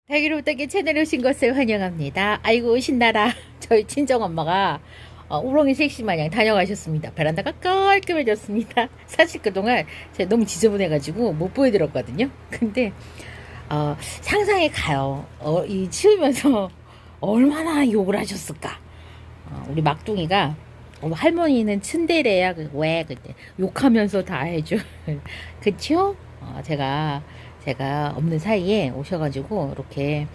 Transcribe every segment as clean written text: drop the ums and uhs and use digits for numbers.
다기로부터기 채널에 오신 것을 환영합니다. 아이고 신나라. 저희 친정엄마가 우렁이 섹시 마냥 다녀가셨습니다. 베란다가 깔끔해졌습니다. 사실 그동안 제가 너무 지저분해가지고 못 보여드렸거든요. 근데 상상이 가요. 이 치우면서 얼마나 욕을 하셨을까. 우리 막둥이가 할머니는 츤데레야. 왜 그때 욕하면서 다 해줘. 그쵸? 제가 없는 사이에 오셔가지고 이렇게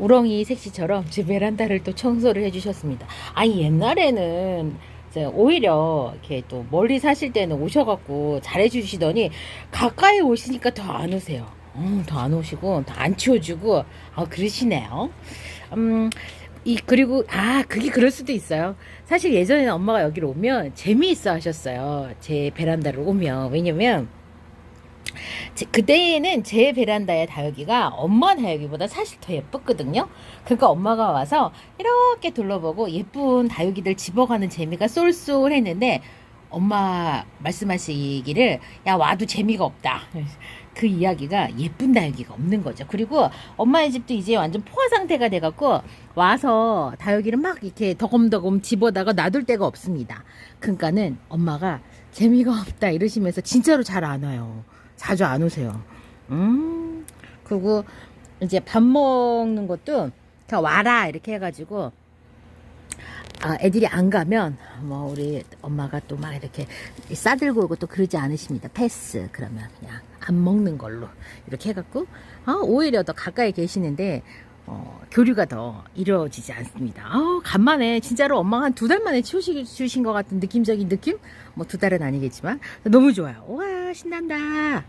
우렁이 색시처럼 제 베란다를 또 청소를 해주셨습니다. 아니 옛날에는 오히려 이렇게 또 멀리 사실 때는 오셔갖고 잘해주시더니 가까이 오시니까 더 안 오세요. 더 안 오시고 더 안 치워주고 그러시네요. 그리고 그게 그럴 수도 있어요. 사실 예전에는 엄마가 여기로 오면 재미있어 하셨어요. 제 베란다를 오면. 왜냐면 그때는 제 베란다의 다육이가 엄마 다육이보다 사실 더 예뻤거든요. 그러니까 엄마가 와서 이렇게 둘러보고 예쁜 다육이들 집어가는 재미가 쏠쏠했는데 엄마 말씀하시기를 야 와도 재미가 없다. 그 이야기가 예쁜 다육이가 없는 거죠. 그리고 엄마의 집도 이제 완전 포화 상태가 돼갖고 와서 다육이를 막 이렇게 덕엄덕엄 집어다가 놔둘 데가 없습니다. 그러니까는 엄마가 재미가 없다 이러시면서 진짜로 잘 안 와요. 자주 안 오세요. 그리고 이제 밥 먹는 것도 그냥 와라 이렇게 해가지고 애들이 안 가면 뭐 우리 엄마가 또 막 이렇게 싸들고 오고 또 그러지 않으십니다. 패스. 그러면 그냥 안 먹는 걸로 이렇게 해갖고 오히려 더 가까이 계시는데 교류가 더 이루어지지 않습니다. 간만에 진짜로 엄마가 한 2달 만에 치우신 것 같은 느낌적인 느낌? 뭐 2달은 아니겠지만 너무 좋아요. 와 신난다.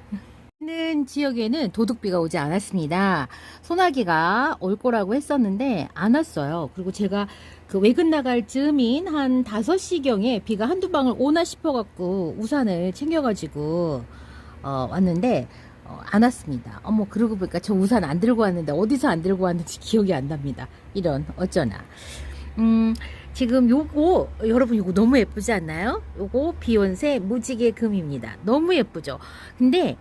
있는 지역에는 도둑비가 오지 않았습니다. 소나기가 올 거라고 했었는데 안 왔어요. 그리고 제가 그 외근 나갈 즈음인 한 5시경에 비가 한두 방울 오나 싶어갖고 우산을 챙겨가지고 왔는데 안 왔습니다. 그러고 보니까 저 우산 안 들고 왔는데 어디서 안 들고 왔는지 기억이 안 납니다. 이런 어쩌나. 지금 요거 여러분 요거 너무 예쁘지 않나요? 요거 비욘세 무지개 금입니다. 너무 예쁘죠? 근데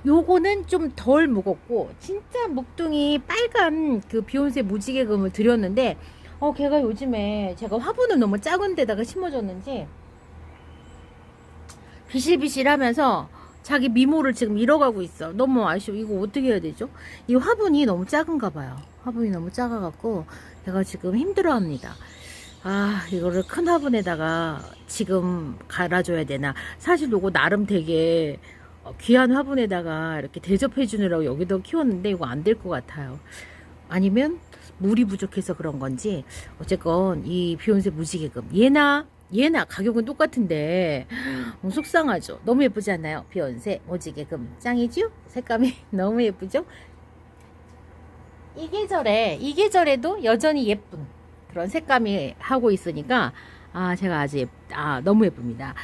요거는 좀 덜 무겁고 진짜 목둥이 빨간 그 비욘세 무지개 금을 드렸는데 걔가 요즘에 제가 화분을 너무 작은 데다가 심어줬는지 비실비실하면서 자기 미모를 지금 잃어가고 있어. 너무 아쉬워. 이거 어떻게 해야 되죠? 이 화분이 너무 작은가 봐요. 화분이 너무 작아갖고 제가 지금 힘들어합니다. 이거를 큰 화분에다가 지금 갈아줘야 되나. 사실 요거 나름 되게 귀한 화분에다가 이렇게 대접해 주느라고 여기다 키웠는데 이거 안 될 것 같아요. 아니면 물이 부족해서 그런 건지 어쨌건 이 비욘세 무지개금 얘나 가격은 똑같은데 속상하죠. 너무 예쁘지 않나요? 비욘세 무지개금 짱이죠? 색감이 너무 예쁘죠? 이 계절에도 여전히 예쁜 그런 색감이 하고 있으니까 제가 아주 너무 예쁩니다.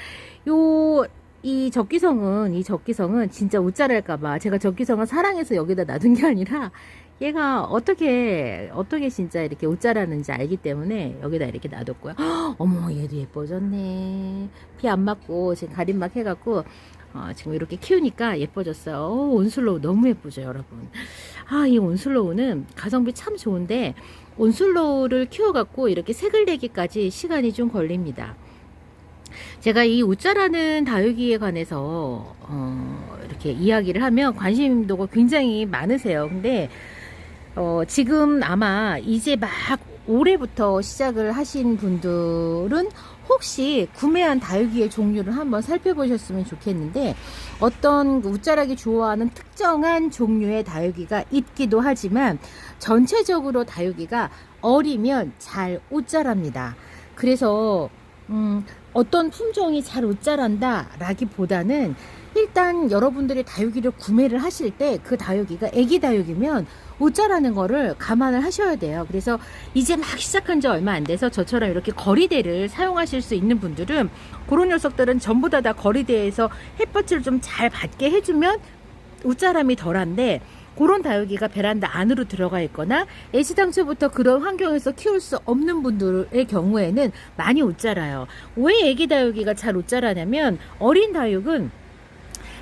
이 적기성은 진짜 웃자랄까봐 제가 적기성을 사랑해서 여기다 놔둔 게 아니라 얘가 어떻게 진짜 이렇게 웃자라는지 알기 때문에 여기다 이렇게 놔뒀고요. 어머 얘도 예뻐졌네. 비 안 맞고 지금 가림막 해갖고 지금 이렇게 키우니까 예뻐졌어요. 온슬로우 너무 예쁘죠 여러분. 이 온슬로우는 가성비 참 좋은데 온슬로우를 키워갖고 이렇게 색을 내기까지 시간이 좀 걸립니다. 제가 이 우짜라는 다육이에 관해서 이렇게 이야기를 하면 관심도가 굉장히 많으세요. 근데 지금 아마 이제 막 올해부터 시작을 하신 분들은 혹시 구매한 다육이의 종류를 한번 살펴보셨으면 좋겠는데 어떤 웃자라기 좋아하는 특정한 종류의 다육이가 있기도 하지만 전체적으로 다육이가 어리면 잘 웃자랍니다. 그래서 어떤 품종이 잘 웃자란다 라기보다는 일단 여러분들이 다육이를 구매를 하실 때 그 다육이가 애기 다육이면 웃자라는 거를 감안을 하셔야 돼요. 그래서 이제 막 시작한 지 얼마 안 돼서 저처럼 이렇게 거리대를 사용하실 수 있는 분들은 그런 녀석들은 전부 다 거리대에서 햇볕을 좀 잘 받게 해주면 웃자람이 덜한데 그런 다육이가 베란다 안으로 들어가 있거나 애시당초부터 그런 환경에서 키울 수 없는 분들의 경우에는 많이 웃자라요. 왜 애기 다육이가 잘 웃자라냐면 어린 다육은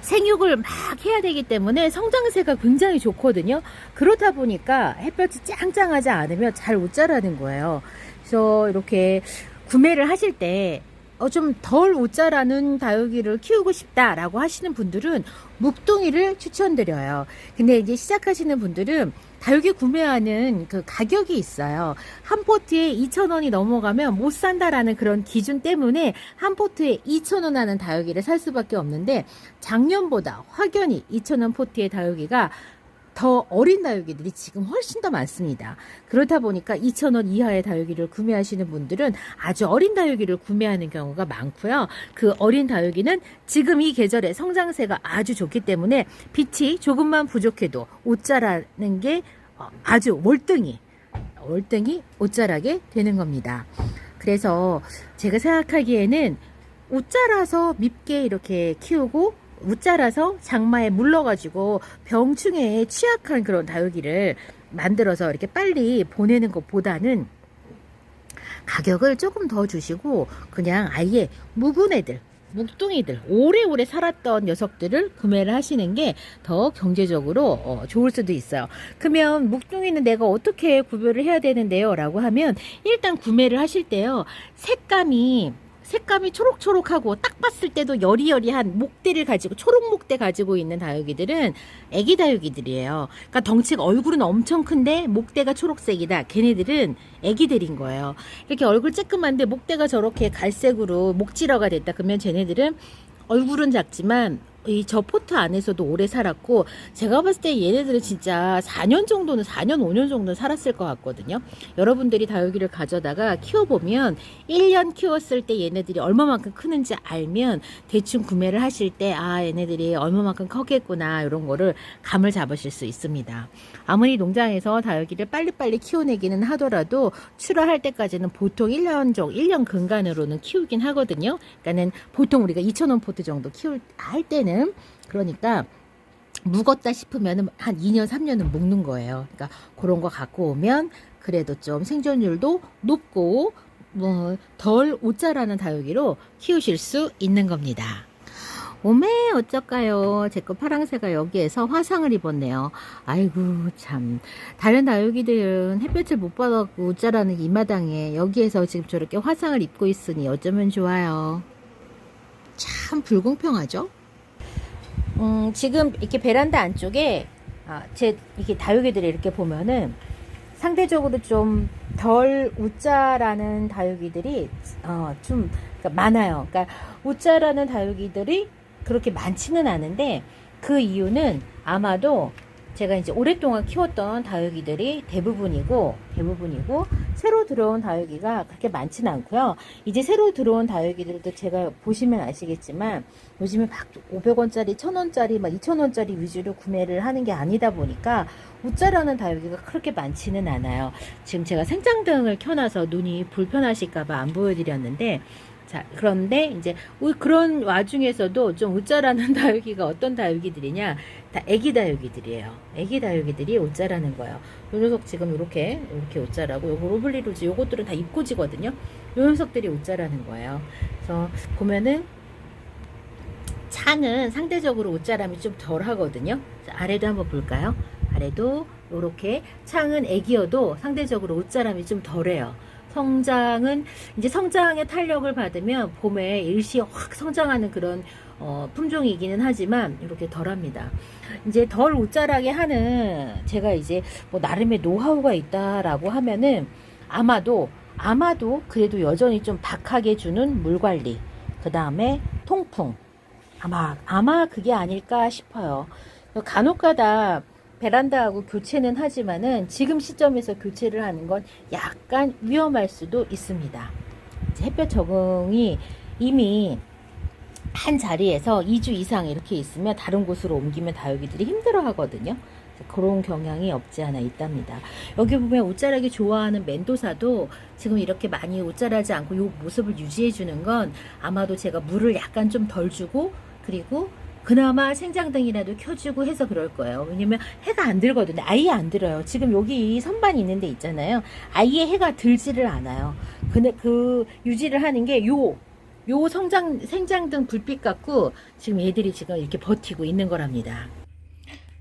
생육을 막 해야 되기 때문에 성장세가 굉장히 좋거든요. 그렇다 보니까 햇볕이 짱짱하지 않으면 잘 못 자라는 거예요. 그래서 이렇게 구매를 하실 때 좀 덜 옷 자라는 다육이를 키우고 싶다라고 하시는 분들은 묵둥이를 추천드려요. 근데 이제 시작하시는 분들은 다육이 구매하는 그 가격이 있어요. 한 포트에 2,000원이 넘어가면 못 산다라는 그런 기준 때문에 한 포트에 2,000원 하는 다육이를 살 수밖에 없는데, 작년보다 확연히 2,000원 포트의 다육이가 더 어린 다육이들이 지금 훨씬 더 많습니다. 그렇다 보니까 2,000원 이하의 다육이를 구매하시는 분들은 아주 어린 다육이를 구매하는 경우가 많고요. 그 어린 다육이는 지금 이 계절에 성장세가 아주 좋기 때문에 빛이 조금만 부족해도 옷 자라는 게 아주 월등히 옷 자라게 되는 겁니다. 그래서 제가 생각하기에는 옷 자라서 밉게 이렇게 키우고 옷 자라서 장마에 물러가지고 병충해에 취약한 그런 다육이를 만들어서 이렇게 빨리 보내는 것보다는 가격을 조금 더 주시고 그냥 아예 묵은 애들, 묵둥이들, 오래오래 살았던 녀석들을 구매를 하시는 게 더 경제적으로 좋을 수도 있어요. 그러면 묵둥이는 내가 어떻게 구별을 해야 되는데요? 라고 하면 일단 구매를 하실 때요, 색감이 초록초록하고 딱 봤을 때도 여리여리한 목대를 가지고, 초록 목대 가지고 있는 다육이들은 애기 다육이들이에요. 그러니까 덩치가, 얼굴은 엄청 큰데 목대가 초록색이다. 걔네들은 애기들인 거예요. 이렇게 얼굴 쬐끄만데 목대가 저렇게 갈색으로 목질화가 됐다. 그러면 쟤네들은 얼굴은 작지만 저 포트 안에서도 오래 살았고, 제가 봤을 때 얘네들은 진짜 4년, 5년 정도는 살았을 것 같거든요. 여러분들이 다육이를 가져다가 키워보면 1년 키웠을 때 얘네들이 얼마만큼 크는지 알면 대충 구매를 하실 때 얘네들이 얼마만큼 커겠구나, 이런 거를 감을 잡으실 수 있습니다. 아무리 농장에서 다육이를 빨리빨리 키워내기는 하더라도 출하할 때까지는 보통 1년 근간으로는 키우긴 하거든요. 그러니까는 보통 우리가 2,000원 포트 정도 할 때는, 그러니까 묵었다 싶으면 한 2년, 3년은 묵는 거예요. 그러니까 그런 거 갖고 오면 그래도 좀 생존율도 높고 덜 옷 자라는 다육이로 키우실 수 있는 겁니다. 오메 어쩔까요? 제 거 파랑새가 여기에서 화상을 입었네요. 아이고 참, 다른 다육이들은 햇볕을 못 받았고 옷 자라는 이 마당에 여기에서 지금 저렇게 화상을 입고 있으니 어쩌면 좋아요. 참 불공평하죠? 지금 이렇게 베란다 안쪽에 이렇게 다육이들이 이렇게 보면은 상대적으로 좀 덜 웃자라는 다육이들이 좀 그러니까 많아요. 그러니까 웃자라는 다육이들이 그렇게 많지는 않은데, 그 이유는 아마도 제가 이제 오랫동안 키웠던 다육이들이 대부분이고 새로 들어온 다육이가 그렇게 많지는 않고요. 이제 새로 들어온 다육이들도 제가 보시면 아시겠지만 요즘에 막 500원짜리, 1,000원짜리, 막 2,000원짜리 위주로 구매를 하는 게 아니다 보니까 웃자라는 다육이가 그렇게 많지는 않아요. 지금 제가 생장등을 켜놔서 눈이 불편하실까봐 안 보여드렸는데, 자, 그런데 이제 그런 와중에서도 좀 웃자라는 다육이가 어떤 다육이들이냐, 다 애기 다육이들이에요. 애기 다육이들이 웃자라는 거예요. 요 녀석 지금 이렇게 웃자라고, 요거 로블리로즈, 요것들은 다 입고지거든요. 요 녀석들이 웃자라는 거예요. 그래서 보면은 창은 상대적으로 옷자람이 좀 덜 하거든요. 아래도 한번 볼까요? 아래도 이렇게 창은 애기여도 상대적으로 옷자람이 좀 덜해요. 성장은 이제 성장의 탄력을 받으면 봄에 일시에 확 성장하는 그런 품종이기는 하지만 이렇게 덜합니다. 이제 덜 옷자라게 하는, 제가 이제 뭐 나름의 노하우가 있다라고 하면은 아마도 그래도 여전히 좀 박하게 주는 물 관리, 그 다음에 통풍, 아마 그게 아닐까 싶어요. 간혹가다 베란다하고 교체는 하지만은 지금 시점에서 교체를 하는 건 약간 위험할 수도 있습니다. 햇볕 적응이 이미 한 자리에서 2주 이상 이렇게 있으면 다른 곳으로 옮기면 다육이들이 힘들어 하거든요. 그런 경향이 없지 않아 있답니다. 여기 보면 옷자라기 좋아하는 멘도사도 지금 이렇게 많이 옷자라지 않고 이 모습을 유지해 주는 건 아마도 제가 물을 약간 좀 덜 주고, 그리고 그나마 생장등이라도 켜주고 해서 그럴 거예요. 왜냐면 해가 안 들거든요. 아예 안 들어요. 지금 여기 이 선반 있는 데 있잖아요. 아예 해가 들지를 않아요. 근데 그 유지를 하는 게 요 생장등 불빛 갖고 지금 얘들이 지금 이렇게 버티고 있는 거랍니다.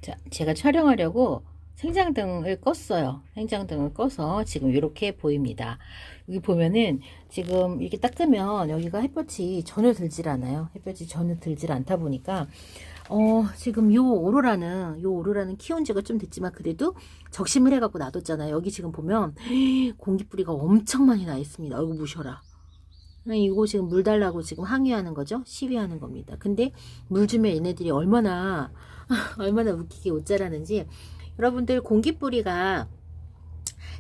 자, 제가 촬영하려고 생장등을 껐어요. 생장등을 꺼서 지금 이렇게 보입니다. 여기 보면은 지금 이렇게 딱 뜨면 여기가 햇볕이 전혀 들질 않아요. 햇볕이 전혀 들질 않다 보니까 지금 요 오로라는 키운 지가 좀 됐지만 그래도 적심을 해갖고 놔뒀잖아요. 여기 지금 보면 공기뿌리가 엄청 많이 나 있습니다. 아이고 무셔라. 이거 지금 물 달라고 지금 항의하는 거죠. 시위하는 겁니다. 근데 물 주면 얘네들이 얼마나 웃기게 옷 자라는지 여러분들 공기뿌리가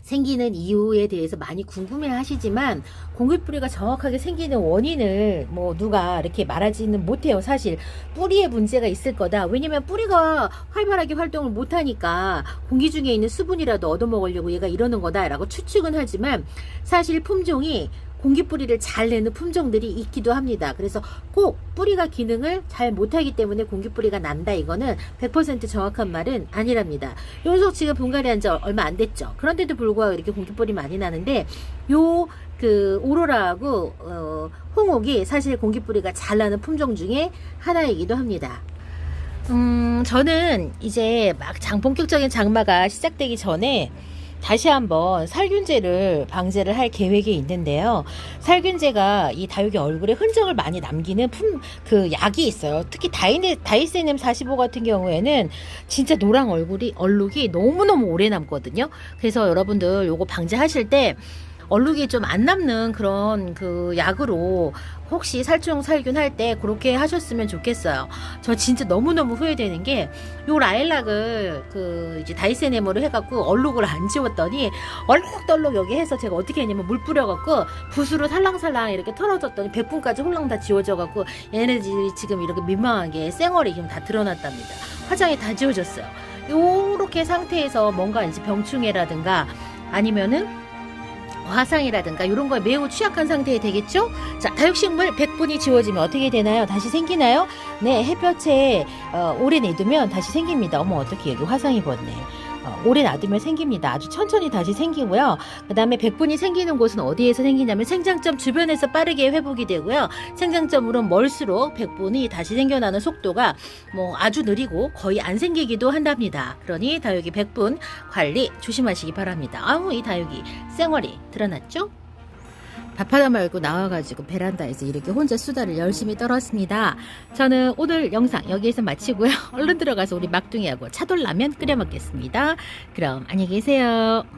생기는 이유에 대해서 많이 궁금해 하시지만 공기뿌리가 정확하게 생기는 원인을 뭐 누가 이렇게 말하지는 못해요. 사실 뿌리에 문제가 있을 거다. 왜냐면 뿌리가 활발하게 활동을 못하니까 공기 중에 있는 수분이라도 얻어먹으려고 얘가 이러는 거다라고 추측은 하지만 사실 품종이 공기뿌리를 잘 내는 품종들이 있기도 합니다. 그래서 꼭 뿌리가 기능을 잘 못하기 때문에 공기뿌리가 난다, 이거는 100% 정확한 말은 아니랍니다. 요속 지금 분갈이 한 지 얼마 안 됐죠. 그런데도 불구하고 이렇게 공기뿌리 많이 나는데 오로라하고 홍옥이 사실 공기뿌리가 잘 나는 품종 중에 하나이기도 합니다. 저는 이제 막 본격적인 장마가 시작되기 전에 다시 한번 살균제를 방제를 할 계획이 있는데요. 살균제가 이 다육이 얼굴에 흔적을 많이 남기는 그 약이 있어요. 특히 다이세넴 45 같은 경우에는 진짜 노랑 얼룩이 너무너무 오래 남거든요. 그래서 여러분들 요거 방제하실 때 얼룩이 좀 안 남는 그런 그 약으로 혹시 살균할 때 그렇게 하셨으면 좋겠어요. 저 진짜 너무너무 후회되는 게 요 라일락을 그 이제 다이세네모로 해갖고 얼룩을 안 지웠더니 얼룩덜룩 여기 해서 제가 어떻게 했냐면 물 뿌려갖고 붓으로 살랑살랑 이렇게 털어줬더니 백분까지 홀랑 다 지워져갖고 얘네들이 지금 이렇게 민망하게 쌩얼이 지금 다 드러났답니다. 화장이 다 지워졌어요. 요렇게 상태에서 뭔가 이제 병충해라든가 아니면은 화상이라든가 이런 거에 매우 취약한 상태에 되겠죠? 자, 다육식물 100분이 지워지면 어떻게 되나요? 다시 생기나요? 네, 햇볕에 오래 내두면 다시 생깁니다. 어머, 어떻게 여기 화상 입었네. 오래 놔두면 생깁니다. 아주 천천히 다시 생기고요. 그 다음에 100분이 생기는 곳은 어디에서 생기냐면 생장점 주변에서 빠르게 회복이 되고요. 생장점으로 멀수록 100분이 다시 생겨나는 속도가 뭐 아주 느리고 거의 안 생기기도 한답니다. 그러니 다육이 100분 관리 조심하시기 바랍니다. 아우, 이 다육이 쌩얼이 드러났죠? 밥하다 말고 나와가지고 베란다에서 이렇게 혼자 수다를 열심히 떨었습니다. 저는 오늘 영상 여기에서 마치고요. 얼른 들어가서 우리 막둥이하고 차돌라면 끓여 먹겠습니다. 그럼 안녕히 계세요.